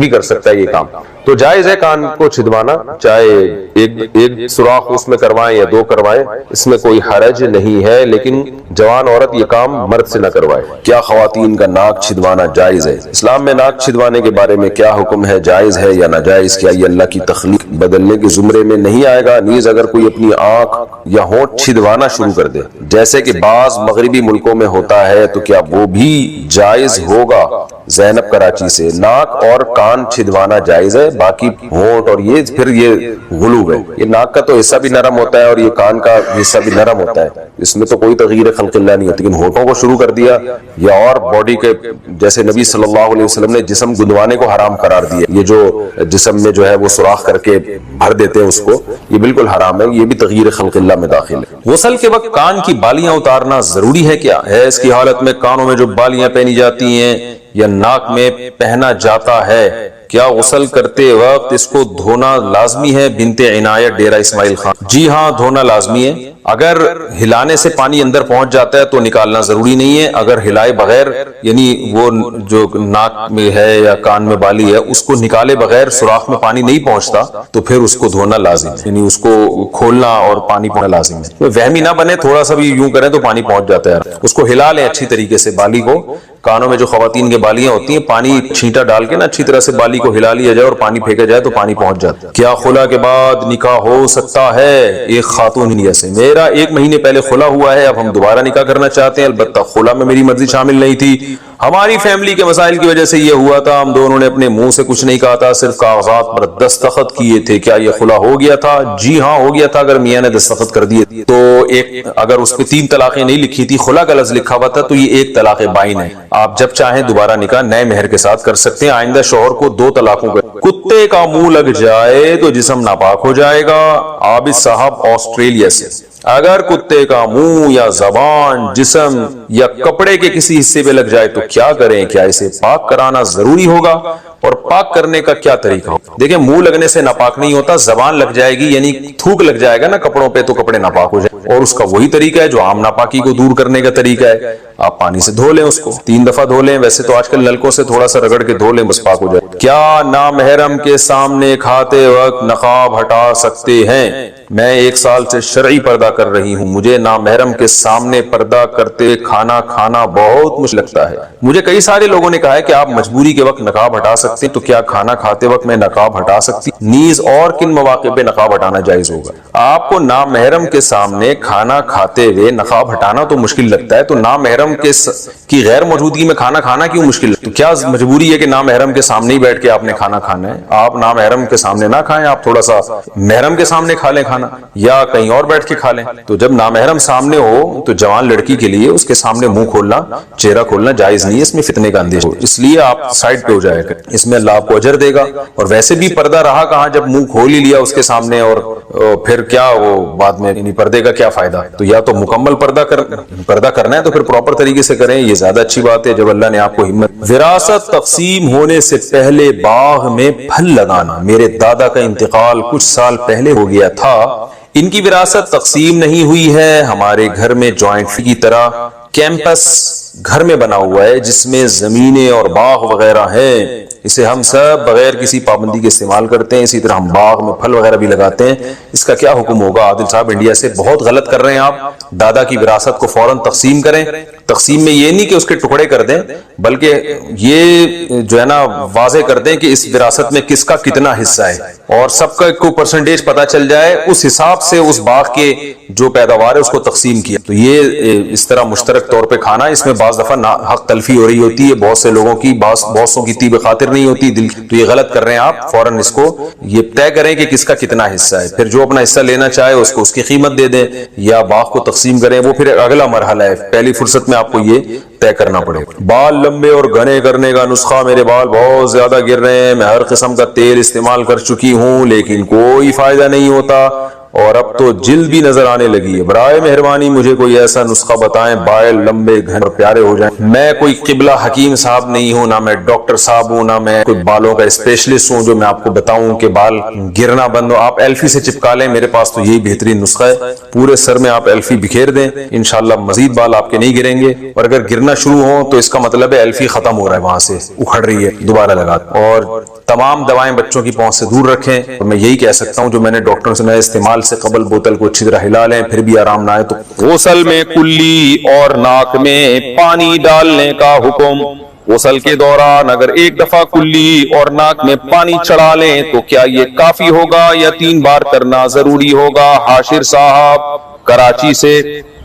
بھی کر سکتا ہے یہ کام. تو جائز ہے کان کو چھدوانا، چاہے ایک سوراخ اس میں کروائیں یا 2 کروائیں، اس میں کوئی حرج نہیں ہے، لیکن جوان عورت یہ کام مرد سے نہ کروائے. کیا خواتین کا ناک چھدوانا جائز ہے؟ اسلام میں ناک چھدوانے کے بارے میں کیا حکم ہے؟ جائز ہے یا ناجائز؟ کیا یہ اللہ کی تخلیق بدلنے کے زمرے میں نہیں آئے گا؟ نیز اگر کوئی اپنی آنکھ یا ہونٹ چھدوانا شروع کر دے جیسے کہ بعض مغربی ملکوں میں ہوتا ہے تو کیا وہ بھی جائز ہوگا؟ زینب کراچی سے. ناک اور کان چھدوانا جائز ہے، باقی ہونٹ اور یہ پھر یہ غلو ہے. یہ ناک کا تو حصہ بھی نرم ہوتا ہے اور یہ کان کا حصہ بھی نرم ہوتا ہے، اس میں تو کوئی تغییر خلق اللہ نہیں ہوتی. لیکن ہونٹوں کو شروع کر دیا یا اور باڈی کے، جیسے نبی صلی اللہ علیہ وسلم نے جسم گدوانے کو حرام قرار دیا، یہ جو جسم میں جو ہے وہ سوراخ کر کے بھر دیتے ہیں اس کو، یہ بالکل حرام ہے، یہ بھی تغییر خلق اللہ میں داخل ہے. غسل کے وقت کان کی بالیاں اتارنا ضروری ہے کیا؟ ہے اس کی حالت میں کانوں میں جو بالیاں پہنی جاتی ہیں یا ناک میں پہنا جاتا ہے، کیا غسل کرتے وقت اس کو دھونا لازمی ہے؟ بنت عنایت ڈیرہ اسماعیل خان. جی ہاں، دھونا لازمی ہے. اگر ہلانے سے پانی اندر پہنچ جاتا ہے تو نکالنا ضروری نہیں ہے. اگر ہلائے بغیر، یعنی وہ جو ناک میں ہے یا کان میں بالی ہے اس کو نکالے بغیر سوراخ میں پانی نہیں پہنچتا تو پھر اس کو دھونا لازم ہے، یعنی اس کو کھولنا اور پانی پہنچنا لازم ہے. وہمی نہ بنے، تھوڑا سا بھی یوں کریں تو پانی پہنچ جاتا ہے. اس کو ہلا لیں اچھی طریقے سے، بالی کو. کانوں میں جو خواتین کے بالیاں ہوتی ہیں، پانی چھینٹا ڈال کے نا اچھی طرح سے بالی کو ہلا لیا جائے اور پانی پھینکا جائے تو پانی پہنچ جاتا ہے. کیا خلا کے بعد نکاح ہو سکتا ہے؟ ایک خاتون انڈیا سے. میرا 1 مہینے پہلے خلا ہوا ہے، اب ہم دوبارہ نکاح کرنا چاہتے ہیں. البتہ خلا میں میری مرضی شامل نہیں تھی، ہماری فیملی کے مسائل کی وجہ سے یہ ہوا تھا. ہم دونوں نے اپنے منہ سے کچھ نہیں کہا تھا، صرف کاغذات پر دستخط کیے تھے. کیا یہ خلا ہو گیا تھا؟ جی ہاں ہو گیا تھا. اگر میاں نے دستخط کر دیے تو اگر اس پہ 3 طلاقیں نہیں لکھی تھی، خلا کا لفظ لکھا ہوا تھا، تو یہ 1 طلاق بائن ہے. آپ جب چاہیں دوبارہ نکاح نئے مہر کے ساتھ کر سکتے ہیں. آئندہ شوہر کو 2 طلاقوں کا. کتے کا منہ لگ جائے تو جسم ناپاک ہو جائے گا. عابد صاحب آسٹریلیا سے. اگر کتے کا منہ یا زبان جسم یا کپڑے کے کسی حصے پہ لگ جائے تو کیا کریں؟ کیا اسے پاک کرانا ضروری ہوگا؟ اور پاک کرنے کا کیا طریقہ ہوگا؟ دیکھیں، منہ لگنے سے ناپاک نہیں ہوتا، زبان لگ جائے گی یعنی تھوک لگ جائے گا نا کپڑوں پہ تو کپڑے ناپاک ہو جائے، اور اس کا وہی طریقہ ہے جو عام ناپاکی کو دور کرنے کا طریقہ ہے. آپ پانی سے دھو لیں، اس کو 3 دفعہ دھو لیں. ویسے تو آج کل نلکوں سے تھوڑا سا رگڑ کے دھو لیں، بس پاک ہو جائے. کیا نامحرم کے سامنے کھاتے وقت نقاب ہٹا سکتے ہیں؟ میں 1 سال سے شرعی پردہ کر رہی ہوں، مجھے نامحرم کے سامنے پردہ کرتے کھانا کھانا بہت مشکل لگتا ہے. مجھے کئی سارے لوگوں نے کہا ہے کہ آپ مجبوری کے وقت نقاب ہٹا سکتے ہیں، تو کیا کھانا کھاتے وقت میں نقاب ہٹا سکتی؟ نیز اور کن مواقع پہ نقاب ہٹانا جائز ہوگا؟ آپ کو نامحرم کے سامنے کھانا کھاتے ہوئے نقاب ہٹانا تو مشکل لگتا ہے، تو نامحرم کی غیر موجودگی میں کھانا کھانا کیوں مشکل لگتا ہے؟ تو کیا مجبوری ہے کہ نامحرم کے سامنے ہی بیٹھ کے آپ نے کھانا کھانا ہے؟ آپ نامحرم کے سامنے نہ کھائیں، آپ تھوڑا سا محرم کے سامنے کھا لیں کھانا، یا کہیں اور بیٹھ کے کھا لیں. تو جب نامحرم سامنے ہو تو جوان لڑکی کے لیے اس کے سامنے منہ کھولنا، چہرہ کھولنا جائز نہیں ہے، اس میں فتنے کا اندیشہ ہو، اس لیے آپ سائڈ پہ ہو جائے گا. اس میں اللہ آپ کو اجر دے گا. اور ویسے بھی پردہ رہا کہاں جب منہ کھول ہی لیا اس کے سامنے، اور پھر کیا وہ بعد میں پردے کا کیا فائدہ؟ تو یا تو مکمل پردہ کرنا ہے تو پھر پراپر طریقے سے کریں، یہ زیادہ اچھی بات ہے جب اللہ نے آپ کو ہمت. وراثت تقسیم ہونے سے پہلے باغ میں پھل لگانا. میرے دادا کا انتقال کچھ سال پہلے ہو گیا تھا، ان کی وراثت تقسیم نہیں ہوئی ہے. ہمارے گھر میں جوائنٹ کی طرح کیمپس گھر میں بنا ہوا ہے جس میں زمینیں اور باغ وغیرہ ہیں. اسے ہم سب بغیر کسی پابندی کے استعمال کرتے ہیں. اسی طرح ہم باغ میں پھل وغیرہ بھی لگاتے ہیں. اس کا کیا حکم ہوگا؟ عادل صاحب انڈیا سے. بہت غلط کر رہے ہیں آپ. دادا کی وراثت کو فوراً تقسیم کریں. تقسیم میں یہ نہیں کہ اس کے ٹکڑے کر دیں، بلکہ یہ جو ہے نا واضح کر دیں کہ اس وراثت میں کس کا کتنا حصہ ہے، اور سب کا کو پرسنٹیج پتا چل جائے، اس حساب سے اس باغ کے جو پیداوار ہے اس کو تقسیم کیا. تو یہ اس طرح مشترک طور پہ کھانا، اس میں بعض دفعہ حق تلفی ہو رہی ہوتی ہے، بہت سے لوگوں کی، بہت سو کی طیب خاطر نہیں ہوتی دل، تو یہ غلط کر رہے ہیں آپ. فوراً اس کو یہ طے کریں کہ کس کا کتنا حصہ ہے، پھر جو اپنا حصہ لینا چاہے اس کو اس کی قیمت دے دیں یا باغ کو تقسیم کریں. وہ پھر اگلا مرحلہ ہے، پہلی فرصت میں آپ کو یہ طے کرنا پڑے. بال لمبے اور گھنے کرنے کا نسخہ. میرے بال بہت زیادہ گر رہے ہیں، میں ہر قسم کا تیل استعمال کر چکی ہوں لیکن کوئی فائدہ نہیں ہوتا. اور اب تو جلد بھی نظر آنے لگی ہے. برائے مہربانی مجھے کوئی ایسا نسخہ بتائیں بال لمبے گھنے اور پیارے ہو جائیں. میں کوئی قبلہ حکیم صاحب نہیں ہوں، نہ میں ڈاکٹر صاحب ہوں، نہ میں کوئی بالوں کا اسپیشلسٹ ہوں جو میں آپ کو بتاؤں کہ بال گرنا بند ہو. آپ ایلفی سے چپکا لیں، میرے پاس تو یہی بہترین نسخہ ہے. پورے سر میں آپ ایلفی بکھیر دیں، انشاءاللہ مزید بال آپ کے نہیں گریں گے. اور اگر گرنا شروع ہو تو اس کا مطلب ہے ایلفی ختم ہو رہا ہے، وہاں سے اکھڑ رہی ہے، دوبارہ لگا. اور تمام دوائیں بچوں کی پہنچ سے دور رکھیں. اور میں یہی کہہ سکتا ہوں جو میں نے ڈاکٹر سے استعمال سے قبل بوتل کو اچھی طرح ہلا لیں، پھر بھی آرام نہ آئے تو غسل میں کلی اور ناک میں پانی ڈالنے کا حکم. غسل کے دوران اگر ایک دفعہ کلی اور ناک میں پانی چڑھا لیں تو کیا یہ کافی ہوگا یا 3 بار کرنا ضروری ہوگا؟ حاشر صاحب کراچی سے.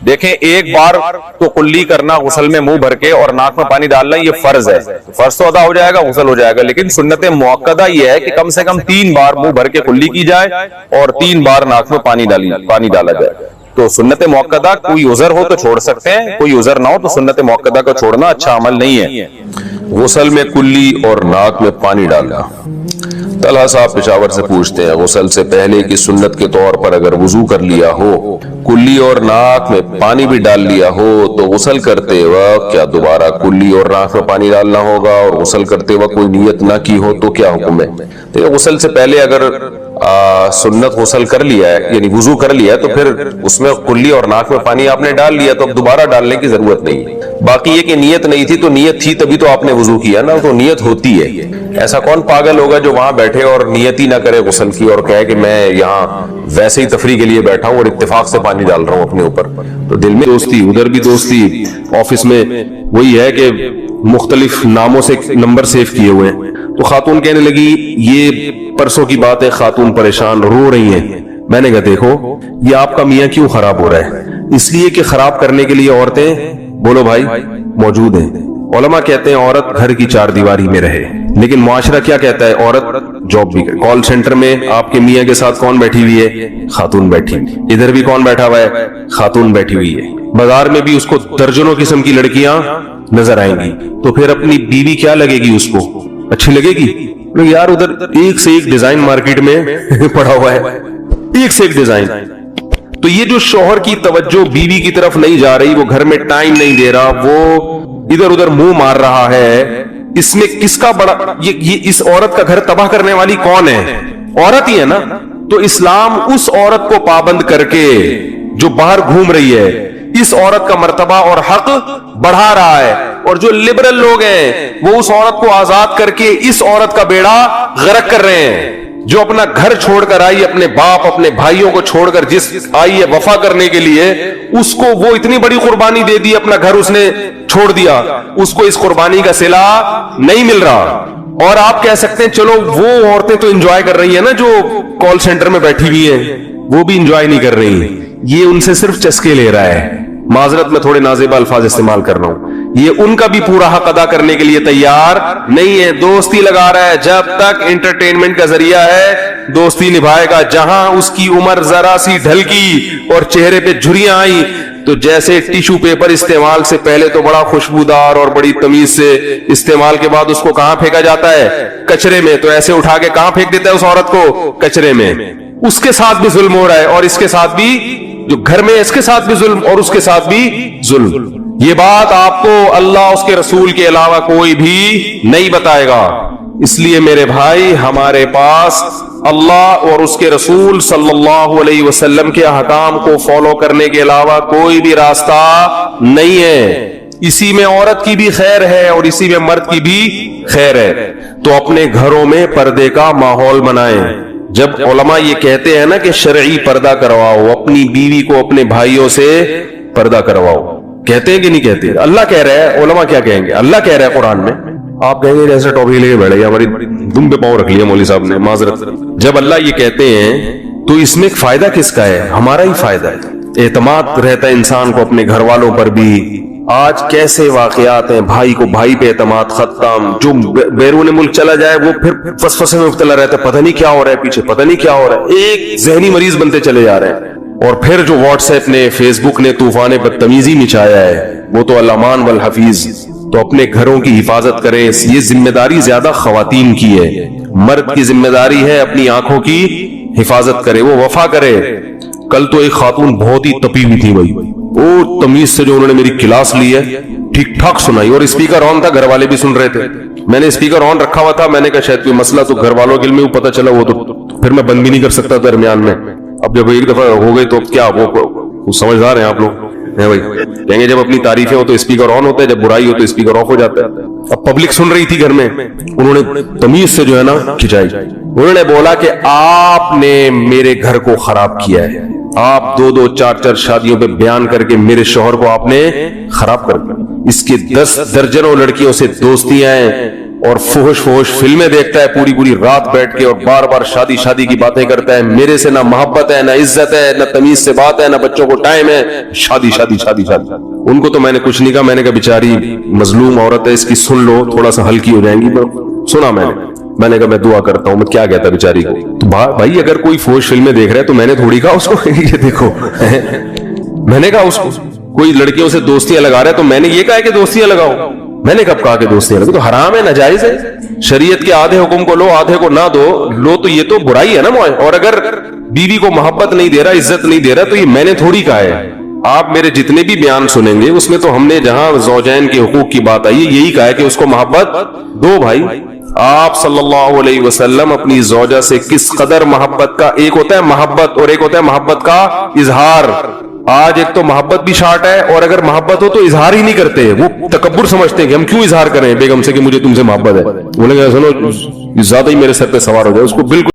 دیکھیں، ایک بار تو کلی کرنا غسل میں منہ بھر کے اور ناک میں پانی ڈالنا یہ فرض ہے، فرض تو ادا ہو جائے گا، غسل ہو جائے گا. لیکن سنت مؤکدہ یہ ہے کہ کم سے کم 3 بار منہ بھر کے کلی کی جائے اور 3 بار ناک میں پانی ڈالا جائے. تو سنت مؤکدہ کوئی عذر ہو تو چھوڑ سکتے ہیں، کوئی عذر نہ ہو تو سنت مؤکدہ کا چھوڑنا اچھا عمل نہیں ہے. غسل میں کلی اور ناک میں پانی ڈالنا. طلحہ صاحب پشاور سے پوچھتے ہیں، غسل سے پہلے کی سنت کے طور پر اگر وضو کر لیا ہو، کلی اور ناک میں پانی بھی ڈال لیا ہو تو غسل کرتے وقت کیا دوبارہ کلی اور ناک میں پانی ڈالنا ہوگا؟ اور غسل کرتے وقت کوئی نیت نہ کی ہو تو کیا حکم ہے؟ دیکھیں، غسل سے پہلے اگر سنت غسل کر لیا ہے، یعنی وضو کر لیا ہے، تو پھر اس میں کلی اور ناک میں پانی آپ نے ڈال لیا تو اب دوبارہ ڈالنے کی ضرورت نہیں. باقی یہ کہ نیت نہیں تھی تو نیت تھی تبھی تو آپ نے وضو کیا نا، تو نیت ہوتی ہے. ایسا کون پاگل ہوگا جو وہاں بیٹھے اور نیت ہی نہ کرے غسل کی اور کہے کہ میں یہاں ویسے ہی تفریح کے لیے بیٹھا ہوں اور اتفاق سے پانی ڈال رہا ہوں اپنے اوپر. تو دل میں دوستی، ادھر بھی دوستی، آفس میں وہی ہے کہ مختلف ناموں سے نمبر سیو کیے ہوئے ہیں. تو خاتون کہنے لگی، یہ پرسوں کی بات ہے، خاتون پریشان رو رہی ہیں. میں نے کہا دیکھو، یہ آپ کا میاں کیوں خراب ہو رہا ہے؟ اس لیے کہ خراب کرنے کے لیے عورتیں، بولو بھائی، موجود ہیں. علماء کہتے ہیں عورت گھر کی 4 دیواری میں رہے، لیکن معاشرہ کیا کہتا ہے؟ عورت جاب بھی کرے. کال سینٹر میں آپ کے میاں کے ساتھ کون بیٹھی ہوئی ہے؟ خاتون بیٹھی ہوئی. ادھر بھی کون بیٹھا ہوا ہے؟ خاتون بیٹھی ہوئی ہے. بازار میں بھی اس کو درجنوں قسم کی لڑکیاں نظر آئیں گی. تو پھر اپنی بیوی کیا لگے گی؟ اس کو اچھی لگے گی؟ یار ادھر ایک سے ایک ڈیزائن مارکیٹ میں پڑا ہوا ہے، ایک سے ایک ڈیزائن. تو یہ جو شوہر کی توجہ بیوی کی طرف نہیں جا رہی، وہ گھر میں ٹائم نہیں دے رہا، وہ ادھر ادھر منہ مار رہا ہے، اس میں کس کا بڑا، یہ اس عورت کا گھر تباہ کرنے والی کون ہے؟ عورت ہی ہے نا. تو اسلام اس عورت کو پابند کر کے جو باہر گھوم رہی ہے، اس عورت کا مرتبہ اور حق بڑھا رہا ہے. اور جو لبرل لوگ ہیں وہ اس عورت کو آزاد کر کے اس عورت کا بیڑا غرق کر رہے ہیں. جو اپنا گھر چھوڑ کر آئی، اپنے باپ اپنے بھائیوں کو چھوڑ کر جس آئی ہے وفا کرنے کے لیے، اس کو وہ اتنی بڑی قربانی دے دی، اپنا گھر اس نے چھوڑ دیا، اس کو اس قربانی کا صلہ نہیں مل رہا. اور آپ کہہ سکتے ہیں چلو وہ عورتیں تو انجوائے کر رہی ہیں نا، جو کال سینٹر میں بیٹھی ہوئی ہیں، وہ بھی انجوائے نہیں کر رہی، یہ ان سے صرف چسکے لے رہا ہے. معذرت میں تھوڑے نازیبا الفاظ استعمال کر رہا ہوں، یہ ان کا بھی پورا حق ادا کرنے کے لیے تیار نہیں ہے. دوستی لگا رہا ہے، جب تک انٹرٹینمنٹ کا ذریعہ ہے دوستی نبھائے گا. جہاں اس کی عمر ذرا سی ڈھلکی اور چہرے پہ جھریاں آئی تو جیسے ٹیشو پیپر استعمال سے پہلے تو بڑا خوشبودار اور بڑی تمیز سے، استعمال کے بعد اس کو کہاں پھینکا جاتا ہے؟ کچرے میں. تو ایسے اٹھا کے کہاں پھینک دیتا ہے اس عورت کو؟ کچرے میں. اس کے ساتھ بھی ظلم ہو رہا ہے، اور اس کے ساتھ بھی، جو گھر میں اس کے ساتھ بھی ظلم اور اس کے ساتھ بھی ظلم. یہ بات آپ کو اللہ اس کے رسول کے علاوہ کوئی بھی نہیں بتائے گا. اس لیے میرے بھائی، ہمارے پاس اللہ اور اس کے رسول صلی اللہ علیہ وسلم کے احکام کو فالو کرنے کے علاوہ کوئی بھی راستہ نہیں ہے. اسی میں عورت کی بھی خیر ہے اور اسی میں مرد کی بھی خیر ہے. تو اپنے گھروں میں پردے کا ماحول بنائیں. جب علماء یہ کہتے ہیں نا کہ شرعی پردہ کرواؤ، اپنی بیوی کو اپنے بھائیوں سے پردہ کرواؤ، کہتے ہیں کہ نہیں کہتے؟ اللہ کہہ رہا ہے، علماء کیا کہیں گے؟ اللہ کہہ رہا ہے قرآن میں. آپ کہیں گے جیسے ٹاپک لے کے بیٹھے، ہماری دم پہ پاؤں رکھ لیا مولوی صاحب نے، معذرت. جب اللہ یہ کہتے ہیں تو اس میں فائدہ کس کا ہے؟ ہمارا ہی فائدہ ہے. اعتماد رہتا ہے انسان کو اپنے گھر والوں پر بھی. آج کیسے واقعات ہیں، بھائی کو بھائی پہ اعتماد ختم. جو بیرون ملک چلا جائے وہ پھر فسفسے میں مبتلا رہتا ہے، پتہ نہیں کیا ہو رہا ہے پیچھے، پتہ نہیں کیا ہو رہا ہے. ایک ذہنی مریض بنتے چلے جا رہے ہیں. اور پھر جو واٹس ایپ نے، فیس بک نے طوفان بدتمیزی مچایا ہے، وہ تو الامان والحفیظ. تو اپنے گھروں کی حفاظت کریں. یہ ذمہ داری زیادہ خواتین کی ہے. مرد کی ذمہ داری ہے اپنی آنکھوں کی حفاظت کرے, وہ وفا کرے. کل تو ایک خاتون بہت ہی تپی ہوئی تھی بھائی, اور تمیز سے جو انہوں نے میری کلاس لی ہے ٹھیک ٹھاک سنائی, اور اسپیکر آن تھا, گھر والے بھی سن رہے تھے. میں نے اسپیکر آن رکھا ہوا تھا, میں نے کہا شاید کوئی مسئلہ تو گھر والوں کے علم میں پتہ چلا, وہ تو پھر میں بند بھی نہیں کر سکتا درمیان میں. اب جب ایک دفعہ ہو گئی تو کیا, وہ سمجھدار ہیں آپ لوگ ہیں بھائی, کہیں گے جب اپنی تعریفیں ہو تو اسپیکر آن ہوتا ہے, جب برائی ہو تو اسپیکر آف ہو جاتا ہے. اب پبلک سن رہی تھی گھر میں, انہوں نے تمیز سے جو ہے نا کھچائی. انہوں نے بولا کہ آپ نے میرے گھر کو خراب کیا ہے, آپ 2-2 4-4 شادیوں پہ بیان کر کے میرے شوہر کو آپ نے خراب کر دیا. اس کے 10 درجنوں لڑکیوں سے دوستیاں ہیں, اور فحش فلمیں دیکھتا ہے پوری رات بیٹھ کے, اور بار بار شادی کی باتیں کرتا ہے. میرے سے نہ محبت ہے, نہ عزت ہے, نہ تمیز سے بات ہے, نہ بچوں کو ٹائم ہے, شادی. ان کو تو میں نے کچھ نہیں کہا, میں نے کہا بیچاری مظلوم عورت ہے, اس کی سن لو, تھوڑا سا ہلکی ہو جائیں گی. سنا میں نے کہا میں دعا کرتا ہوں. میں کیا کہتا بیچاری کو, تو بھائی اگر کوئی فحش فلمیں دیکھ رہا ہے تو میں نے تھوڑی کہا اس کو یہ دیکھو, میں نے کہا اس کو کوئی لڑکیوں سے دوستیاں لگا رہا ہے تو میں نے یہ کہا کہ دوستیاں لگاؤ, میں نے کب کہا کہ دوستیاں لگاؤ, تو حرام ہے, ناجائز ہے. شریعت کے آدھے حکم کو لو, آدھے کو نہ لو تو یہ تو برائی ہے نا. اور اگر بیوی کو محبت نہیں دے رہا, عزت نہیں دے رہا, تو یہ میں نے تھوڑی کہا ہے. آپ میرے جتنے بھی بیان سنیں گے اس میں تو ہم نے جہاں زوجین کے حقوق کی بات آئی ہے یہی کہا ہے کہ اس کو محبت دو. بھائی آپ صلی اللہ علیہ وسلم اپنی زوجہ سے کس قدر محبت کا, ایک ہوتا ہے محبت اور ایک ہوتا ہے محبت کا اظہار. آج ایک تو محبت بھی شارٹ ہے, اور اگر محبت ہو تو اظہار ہی نہیں کرتے. وہ تکبر سمجھتے ہیں کہ ہم کیوں اظہار کریں بیگم سے کہ مجھے تم سے محبت ہے. بولے گا سنو زیادہ ہی میرے سر پہ سوار ہو جائے, اس کو بالکل